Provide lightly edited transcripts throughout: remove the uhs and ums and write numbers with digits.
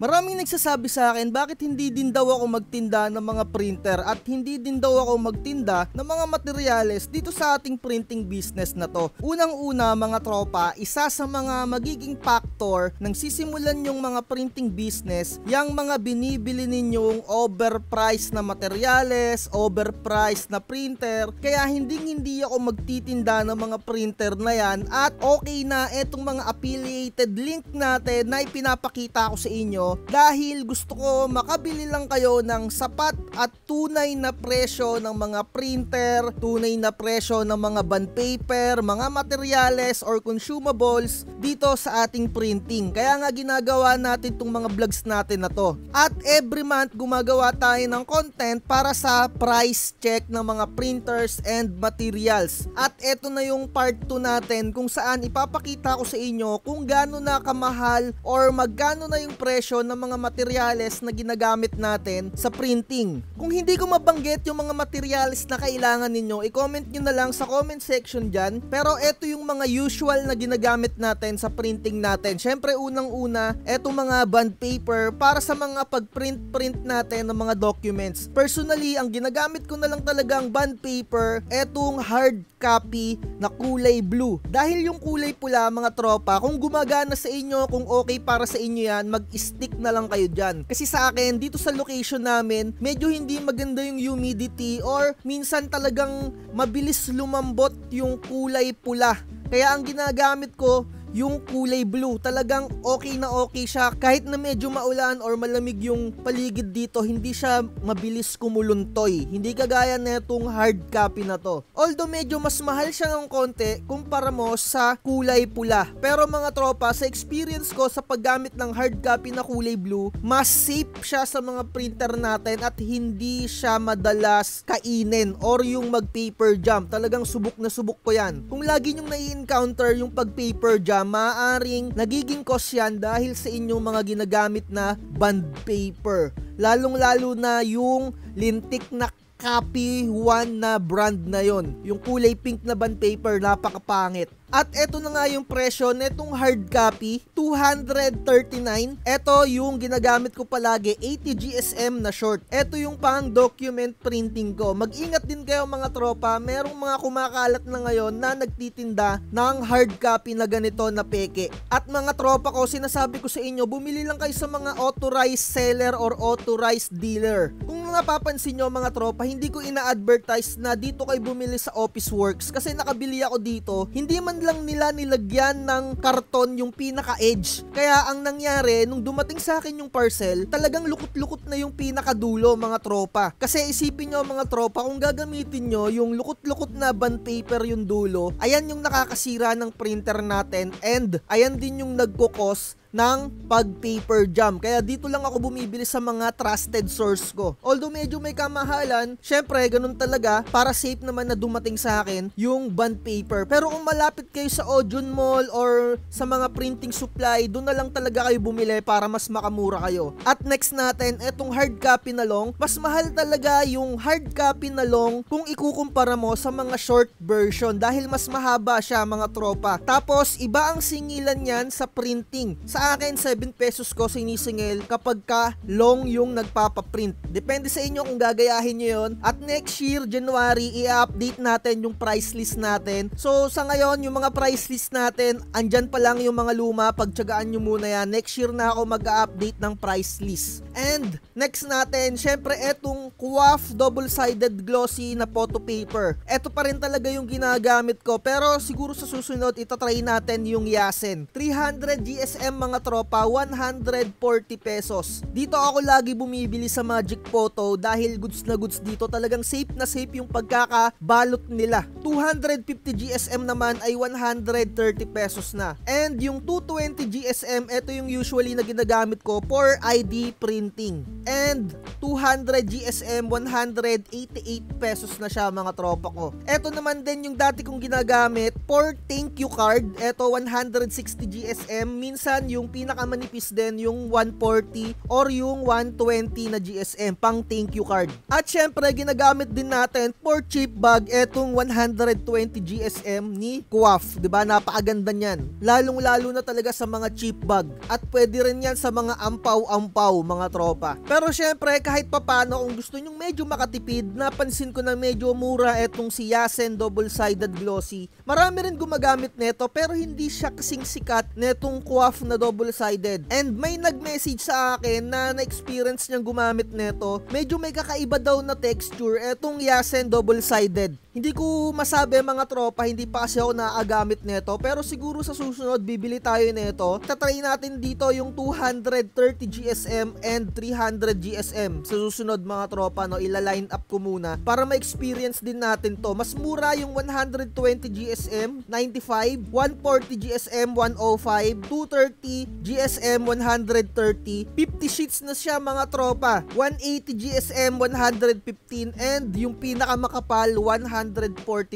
Maraming nagsasabi sa akin bakit hindi din daw ako magtinda ng mga printer at hindi din daw ako magtinda ng mga materyales dito sa ating printing business na to. Unang-una mga tropa, isa sa mga magiging factor ng sisimulan yung mga printing business, yung mga binibili ninyong overpriced na materyales, overpriced na printer, kaya hindi ako magtitinda ng mga printer na yan at okay na etong mga affiliated link natin na ipinapakita ko sa inyo dahil gusto ko makabili lang kayo ng sapat at tunay na presyo ng mga printer, tunay na presyo ng mga bond paper, mga materyales or consumables dito sa ating printing. Kaya nga ginagawa natin itong mga vlogs natin na to. At every month gumagawa tayo ng content para sa price check ng mga printers and materials. At eto na yung part 2 natin kung saan ipapakita ko sa inyo kung gaano na kamahal or magkano na yung presyo ng mga materyales na ginagamit natin sa printing. Kung hindi ko mabanggit yung mga materyales na kailangan ninyo, i-comment nyo na lang sa comment section dyan. Pero eto yung mga usual na ginagamit natin sa printing natin. Syempre unang-una, eto mga bond paper para sa mga pag-print natin ng mga documents. Personally, ang ginagamit ko na lang talagang bond paper, etong hard copy na kulay blue. Dahil yung kulay pula mga tropa, kung gumagana sa inyo, kung okay para sa inyo yan, mag-stick na lang kayo dyan. Kasi sa akin, dito sa location namin, medyo hindi maganda yung humidity or minsan talagang mabilis lumambot yung kulay pula. Kaya ang ginagamit ko, yung kulay blue, talagang okay na okay siya kahit na medyo maulan or malamig yung paligid dito, hindi siya mabilis kumuluntoy, hindi kagaya netong hard copy na to. Although medyo mas mahal siya ng konti kumpara mo sa kulay pula, pero mga tropa, sa experience ko sa paggamit ng hard copy na kulay blue, mas safe siya sa mga printer natin at hindi siya madalas kainin or yung mag paper jam. Talagang subok na subok ko yan. Kung lagi nyong nai-encounter yung pag paper jam, maaring nagiging cause yan dahil sa inyong mga ginagamit na bond paper. Lalong-lalo na yung lintik na copy 1 na brand na yon. Yung kulay pink na bond paper, napakapangit. At eto na nga yung presyo netong hard copy, 239. Eto yung ginagamit ko palagi, 80 GSM na short. Eto yung pang document printing ko. Mag-ingat din kayo mga tropa, merong mga kumakalat na ngayon na nagtitinda ng hard copy na ganito na peke. At mga tropa ko, sinasabi ko sa inyo, bumili lang kayo sa mga authorized seller or authorized dealer. Kung napapansin nyo mga tropa, hindi ko ina-advertise na dito kayo bumili sa Office Works kasi nakabili ako dito, hindi man lang nila nilagyan ng karton yung pinaka-edge. Kaya ang nangyari, nung dumating sa akin yung parcel, talagang lukot-lukot na yung pinakadulo mga tropa. Kasi isipin nyo mga tropa, kung gagamitin nyo yung lukot-lukot na bond paper yung dulo, ayan yung nakakasira ng printer natin and ayan din yung nagkukos ng pag-paper jam. Kaya dito lang ako bumibili sa mga trusted source ko. Although medyo may kamahalan, syempre ganun talaga, para safe naman na dumating sa akin yung bond paper. Pero kung malapit kayo sa Odeon Mall or sa mga printing supply, doon na lang talaga kayo bumili para mas makamura kayo. At next natin, etong hard copy na long, mas mahal talaga yung hard copy na long kung ikukumpara mo sa mga short version dahil mas mahaba siya mga tropa. Tapos iba ang singilan yan sa printing. Sa akin, 7 pesos ko sinisingil kapag ka long yung nagpapaprint. Depende sa inyo kung gagayahin nyo yun. At next year, January, i-update natin yung price list natin. So, sa ngayon, yung mga price list natin, andyan pa lang yung mga luma. Pagtsagaan nyo muna yan. Next year na ako mag-update ng price list. And, next natin, syempre, etong QWAF double-sided glossy na photo paper. Eto pa rin talaga yung ginagamit ko. Pero, siguro sa susunod, itatry natin yung Yasen. 300 GSM mga tropa, 140 pesos. Dito ako lagi bumibili sa Magic Photo dahil goods na goods dito. Talagang safe na safe yung pagkakabalot nila. 250 GSM naman ay 130 pesos na. And yung 220 GSM, ito yung usually na ginagamit ko for ID printing. And 200 GSM GSM 188 pesos na siya mga tropa ko. Ito naman din yung dati kong ginagamit for thank you card. Ito 160 GSM. Minsan yung pinakamanipis din yung 140 or yung 120 na GSM pang thank you card. At syempre ginagamit din natin for cheap bag etong 120 GSM ni Quaff. Diba? Napakaganda niyan. Lalong-lalo na talaga sa mga cheap bag. At pwede rin yan sa mga ampaw-ampaw mga tropa. Pero syempre kahit papano kung gusto nyong medyo makatipid, napansin ko na medyo mura etong si Yasen double-sided glossy. Marami rin gumagamit neto pero hindi siya kasing sikat netong Quaff na double-sided. And may nag-message sa akin na na-experience niyang gumamit neto. Medyo may kakaiba daw na texture etong Yasen double-sided. Hindi ko masabi mga tropa, hindi pa kasi ako naagamit neto, pero siguro sa susunod bibili tayo neto. Tatry natin dito yung 230 GSM and 300 GSM. Sa susunod mga tropa, no, ila-line up ko muna para ma-experience din natin to. Mas mura yung 120 GSM 95, 140 GSM 105, 230 GSM 130, 50 sheets na siya mga tropa, 180 GSM 115, and yung pinakamakapal 140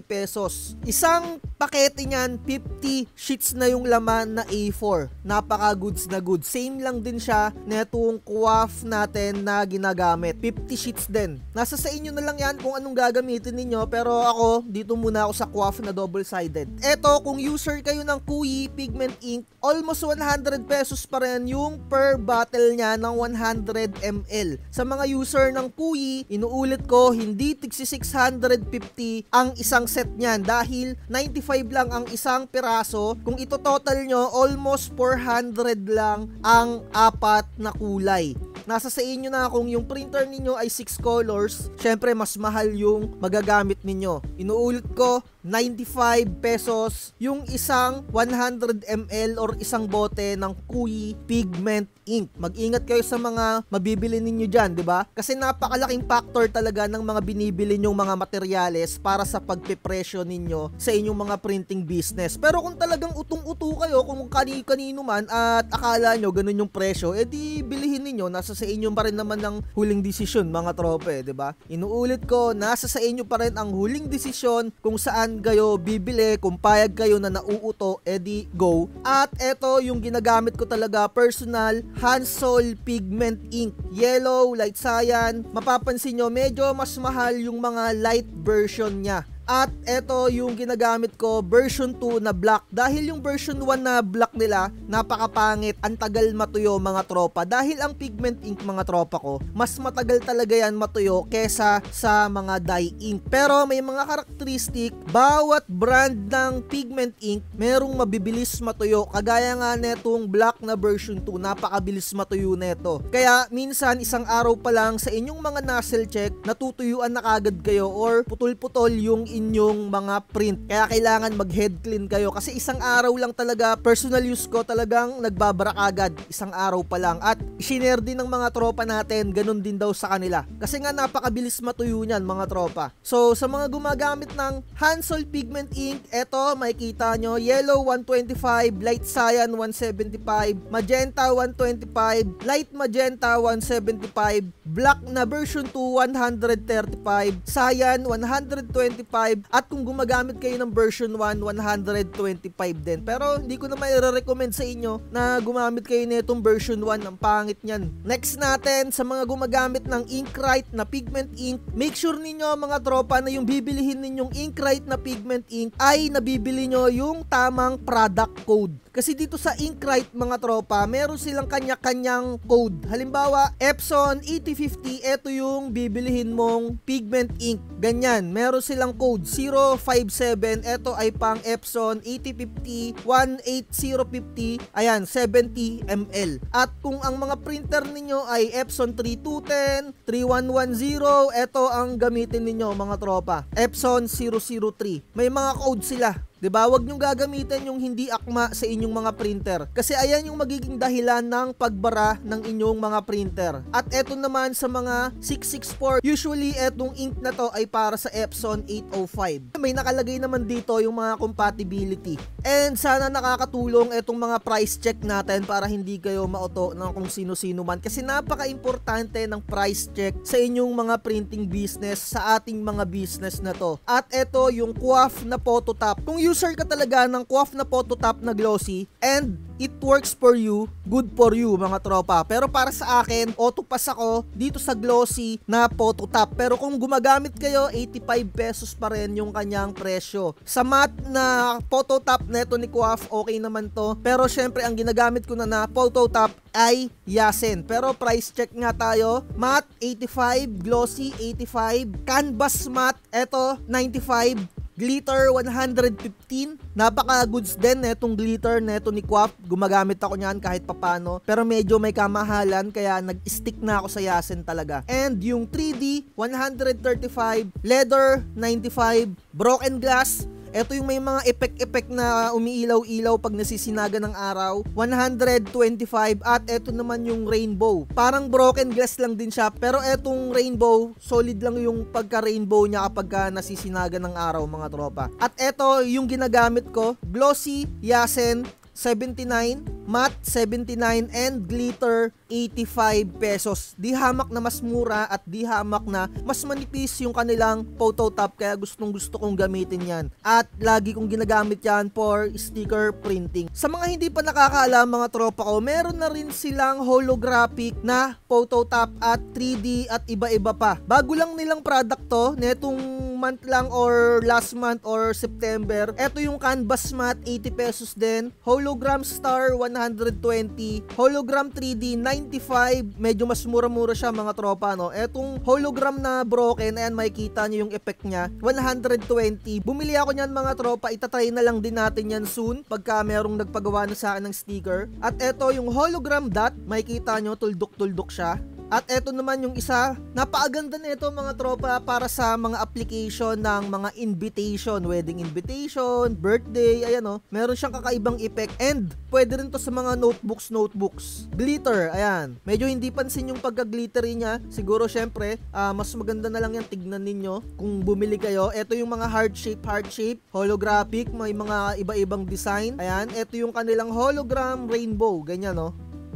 pesos. Isang pakete niyan, 50 sheets na yung laman na A4. Napaka goods na goods. Same lang din siya netong Quaff natin na ginagamit. 50 sheets din. Nasa sa inyo na lang yan kung anong gagamitin ninyo, pero ako, dito muna ako sa Quaff na double-sided. Eto, kung user kayo ng Kuyi Pigment Ink, almost 100 pesos pa rin yung per bottle niya ng 100 ml. Sa mga user ng Kuyi, inuulit ko, hindi tigsi 650 ang isang set niyan dahil 95 lang ang isang piraso. Kung ito total nyo, almost 400 lang ang apat na kulay. Nasa sa inyo na kung yung printer ninyo ay 6 colors, syempre mas mahal yung magagamit ninyo. Inuulit ko, 95 pesos yung isang 100 ml or isang bote ng Kuyi Pigment Ink. Mag-ingat kayo sa mga mabibili ninyo dyan, di ba? Kasi napakalaking factor talaga ng mga binibili nyong mga materyales para sa pagpipresyo ninyo sa inyong mga printing business. Pero kung talagang utong-uto kayo, kung kanino man at akala nyo ganun yung presyo, edi bilihin ninyo, nasa sa inyo pa rin naman ng huling desisyon mga trope, di ba? Inuulit ko, nasa sa inyo pa rin ang huling desisyon kung saan kayo bibili, kung payag kayo na nauuto, edi go. At eto yung ginagamit ko talaga, personal Hansol Pigment Ink, yellow, light cyan. Mapapansin nyo, medyo mas mahal yung mga light version niya. At eto yung ginagamit ko, version 2 na black. Dahil yung version 1 na black nila, napakapangit, ang tagal matuyo mga tropa. Dahil ang pigment ink mga tropa ko, mas matagal talaga yan matuyo kesa sa mga dye ink. Pero may mga karakteristik, bawat brand ng pigment ink, merong mabibilis matuyo. Kagaya nga netong black na version 2, napakabilis matuyo neto. Kaya minsan isang araw pa lang sa inyong mga nozzle check, natutuyuan na kagad kayo or putol-putol yung inyong mga print. Kaya kailangan mag-head clean kayo kasi isang araw lang talaga, personal use ko talagang nagbabara agad isang araw pa lang. At i-share din ng mga tropa natin, ganun din daw sa kanila. Kasi nga napakabilis matuyo niyan mga tropa. So sa mga gumagamit ng Hansol Pigment Ink, eto makikita nyo, yellow 125, light cyan 175, magenta 125, light magenta 175, black na version 2 135, cyan 125, at kung gumagamit kayo ng version 1, 125 din. Pero hindi ko na mai-recommend sa inyo na gumamit kayo nitong version 1, ang pangit niyan. Next natin, sa mga gumagamit ng Inkrite na pigment ink, make sure ninyo mga tropa na yung bibilihin ninyong Inkrite na pigment ink ay nabibili nyo yung tamang product code. Kasi dito sa Inkrite mga tropa, meron silang kanya-kanyang code. Halimbawa, Epson 8050, ito yung bibilihin mong pigment ink. Ganyan, meron silang code 057, ito ay pang Epson 8050 18050, ayan, 70 ml. At kung ang mga printer ninyo ay Epson 3210, 3110, ito ang gamitin ninyo mga tropa, Epson 003. May mga code sila. 'Diba? Huwag nyo gagamitin yung hindi akma sa inyong mga printer. Kasi ayan yung magiging dahilan ng pagbara ng inyong mga printer. At eto naman sa mga 664, usually etong ink na to ay para sa Epson 805. May nakalagay naman dito yung mga compatibility. And sana nakakatulong etong mga price check natin para hindi kayo mauto ng kung sino-sino man. Kasi napaka-importante ng price check sa inyong mga printing business, sa ating mga business na to. At eto yung QUAF na Phototap. Kung user ka talaga ng QUAF na Phototap na glossy and it works for you, good for you mga tropa. Pero para sa akin, autopass ako dito sa glossy na Phototap. Pero kung gumagamit kayo, 85 pesos pa rin yung kanyang presyo. Sa matte na Phototap neto ni QUAF, okay naman to. Pero syempre ang ginagamit ko na Phototap ay Yasen. Pero price check nga tayo. Matte 85, glossy 85, canvas matte eto 95, glitter 115. Napaka goods din netong glitter neto ni QUAF. Gumagamit ako niyan kahit papano. Pero medyo may kamahalan kaya nag-stick na ako sa Yasen talaga. And yung 3D 135, leather 95, broken glass. Ito yung may mga effect na umiilaw-ilaw pag nasisinaga ng araw. 125 at ito naman yung rainbow. Parang broken glass lang din siya pero etong rainbow, solid lang yung pagka-rainbow niya kapag nasisinaga ng araw mga tropa. At ito yung ginagamit ko, glossy Yasen 79, matte 79 and glitter 85 pesos. Di hamak na mas mura at di hamak na mas manipis yung kanilang Phototap kaya gustong gusto kong gamitin yan. At lagi kong ginagamit yan for sticker printing. Sa mga hindi pa nakakaalam mga tropa ko, meron na rin silang holographic na Phototap at 3D at iba-iba pa. Bago lang nilang product to, netong month lang or last month or September. Ito yung canvas matte 80 pesos din. Hologram star 120. Hologram 3D 95. Medyo mas mura-mura siya mga tropa no. Etong hologram na broken, ayan makikita nyo yung effect niya. 120. Bumili ako niyan mga tropa. Itatry na lang din natin yan soon pagka merong nagpagawa na sa akin ng sticker. At eto yung hologram dot. Makikita nyo tuldok-tuldok siya. At eto naman yung isa, napakaganda nito mga tropa para sa mga application ng mga invitation, wedding invitation, birthday, ayan o. Meron siyang kakaibang effect and pwede rin to sa mga notebooks. Glitter, ayan. Medyo hindi pansin yung pagka-glittery niya. Siguro syempre, mas maganda na lang yan tignan ninyo kung bumili kayo. Eto yung mga heart shape, holographic, may mga iba-ibang design. Ayan, eto yung kanilang hologram rainbow, ganyan o.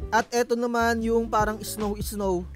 At eto naman yung parang snow.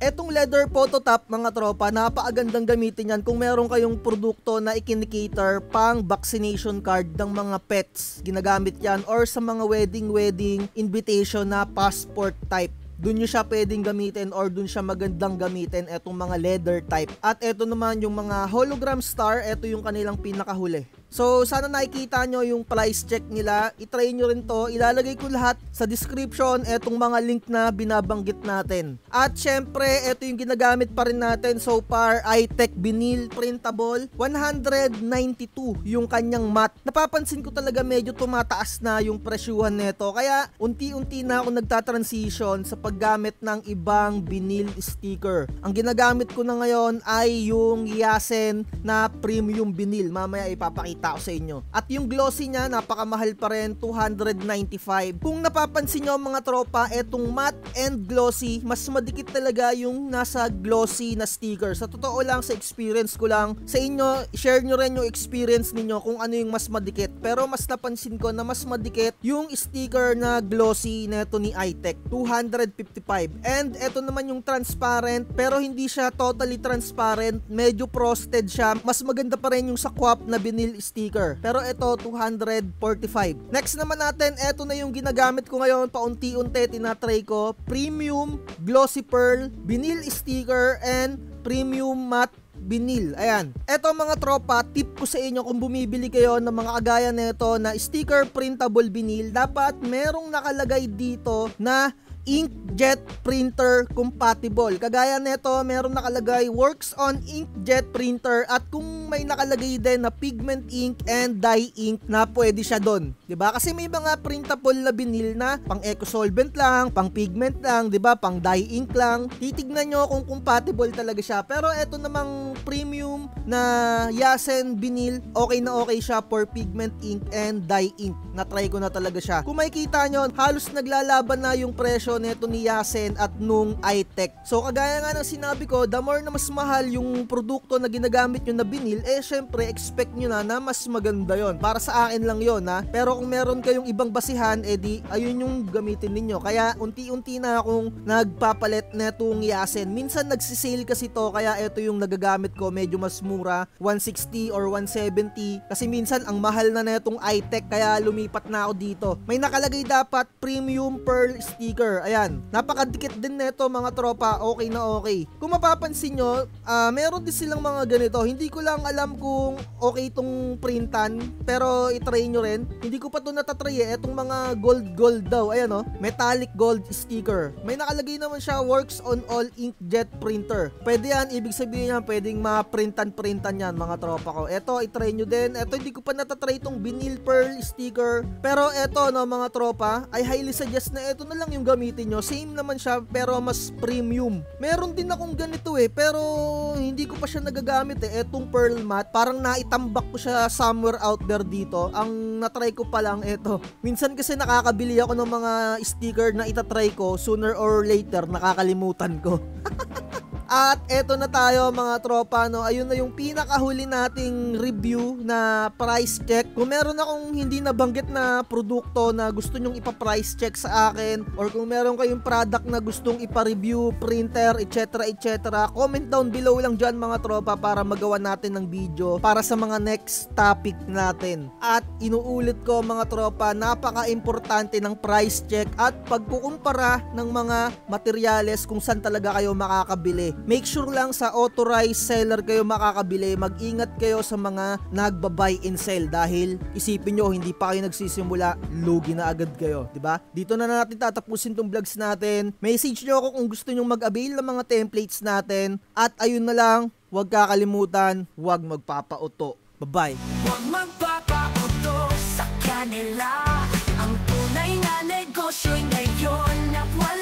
Etong leather Phototap mga tropa, napakagandang gamitin yan kung meron kayong produkto na ikinikater pang vaccination card ng mga pets. Ginagamit yan or sa mga wedding invitation na passport type. Doon nyo siya pwedeng gamitin or doon siya magandang gamitin etong mga leather type. At eto naman yung mga hologram star, eto yung kanilang pinakahuli. So, sana nakikita nyo yung price check nila. I-try nyo rin to. Ilalagay ko lahat sa description etong mga link na binabanggit natin. At syempre, eto yung ginagamit pa rin natin so far, iTech Vinyl Printable. 192 yung kanyang matte. Napapansin ko talaga medyo tumataas na yung presyuhan nito. Kaya, unti-unti na ako nagtatransition sa paggamit ng ibang vinyl sticker. Ang ginagamit ko na ngayon ay yung Yasen na premium vinyl. Mamaya ipapakita ko sa inyo. At yung glossy niya, napakamahal pa rin, 295. Kung napapansin nyo mga tropa, etong matte and glossy, mas madikit talaga yung nasa glossy na sticker. Sa totoo lang, sa experience ko lang, sa inyo, share nyo rin yung experience ninyo kung ano yung mas madikit. Pero mas napansin ko na mas madikit yung sticker na glossy neto ni iTech, 255. And eto naman yung transparent, pero hindi siya totally transparent, medyo frosted siya. Mas maganda pa rin yung sa QUAF na vinyl sticker. Pero ito 245. Next naman natin, eto na yung ginagamit ko ngayon, paunti-unti tinatry ko. Premium glossy pearl vinyl sticker and premium matte vinyl. Ayan. Eto mga tropa, tip ko sa inyo kung bumibili kayo ng mga kagaya nito na sticker printable vinyl, dapat merong nakalagay dito na inkjet printer compatible. Kagaya nito, meron nakalagay works on inkjet printer at kung may nakalagay din na pigment ink and dye ink na pwede siya doon. 'Di ba? Kasi may mga printable na vinyl na pang eco solvent lang, pang pigment lang, 'di ba? Pang dye ink lang. Titignan nyo kung compatible talaga siya. Pero eto namang premium na Yasen vinyl, okay na okay siya for pigment ink and dye ink. Na-try ko na talaga siya. Kung makikita nyo, halos naglalaban na yung presyo nito ni Yasen at nung iTech. So kagaya nga ng sinabi ko, the more na mas mahal yung produkto na ginagamit nyo na vinyl, syempre expect nyo na mas maganda yon. Para sa akin lang yon, ha. Pero kung meron kayong ibang basihan, di ayun yung gamitin ninyo. Kaya unti-unti na akong nagpapalit netong Yasen. Minsan nagsisale kasi to, kaya ito yung nagagamit ko, medyo mas mura, 160 or 170. Kasi minsan ang mahal na netong iTech, kaya lumipat na ako dito. May nakalagay dapat premium pearl sticker. Ayan, napakadikit din neto mga tropa, okay na okay. Kung mapapansin nyo, meron din silang mga ganito. Hindi ko lang alam kung okay itong printan, pero itry nyo rin. Hindi ko pa ito natatry etong mga gold daw. Ayan metallic gold sticker. May nakalagay naman siya, works on all inkjet printer. Pwede yan, ibig sabihin yan, pwedeng ma-printan yan mga tropa ko. Eto, itry nyo din. Eto, hindi ko pa natatry itong vinyl pearl sticker. Pero eto mga tropa, I highly suggest na eto na lang yung gamitin nyo. Same naman siya, pero mas premium. Meron din akong ganito pero hindi ko pa siya nagagamit etong pearl matte. Parang naitambak ko siya somewhere out there dito. Ang natry ko pa lang eto. Minsan kasi nakakabili ako ng mga sticker na itatry ko, sooner or later nakakalimutan ko. At eto na tayo mga tropa, ayun na yung pinakahuli nating review na price check. Kung meron akong hindi nabanggit na produkto na gusto nyong ipa-price check sa akin, or kung meron kayong product na gustong ipa-review, printer, etc. comment down below lang dyan mga tropa para magawa natin ng video para sa mga next topic natin. At inuulit ko mga tropa, napaka-importante ng price check at pagkukumpara ng mga materyales kung saan talaga kayo makakabili. Make sure lang sa authorized seller kayo makakabili. Mag-ingat kayo sa mga nagba-buy and sell dahil isipin nyo hindi pa kayo nagsisimula, lugi na agad kayo, 'di ba? Dito na natin tatapusin tong vlogs natin. Message nyo ako kung gusto nyo mag-avail ng mga templates natin. At ayun na lang, huwag kakalimutan, huwag magpapauto. Bye-bye. Huwag magpapauto sa kanila. Ang tunay na negosyo'y ngayon na wala.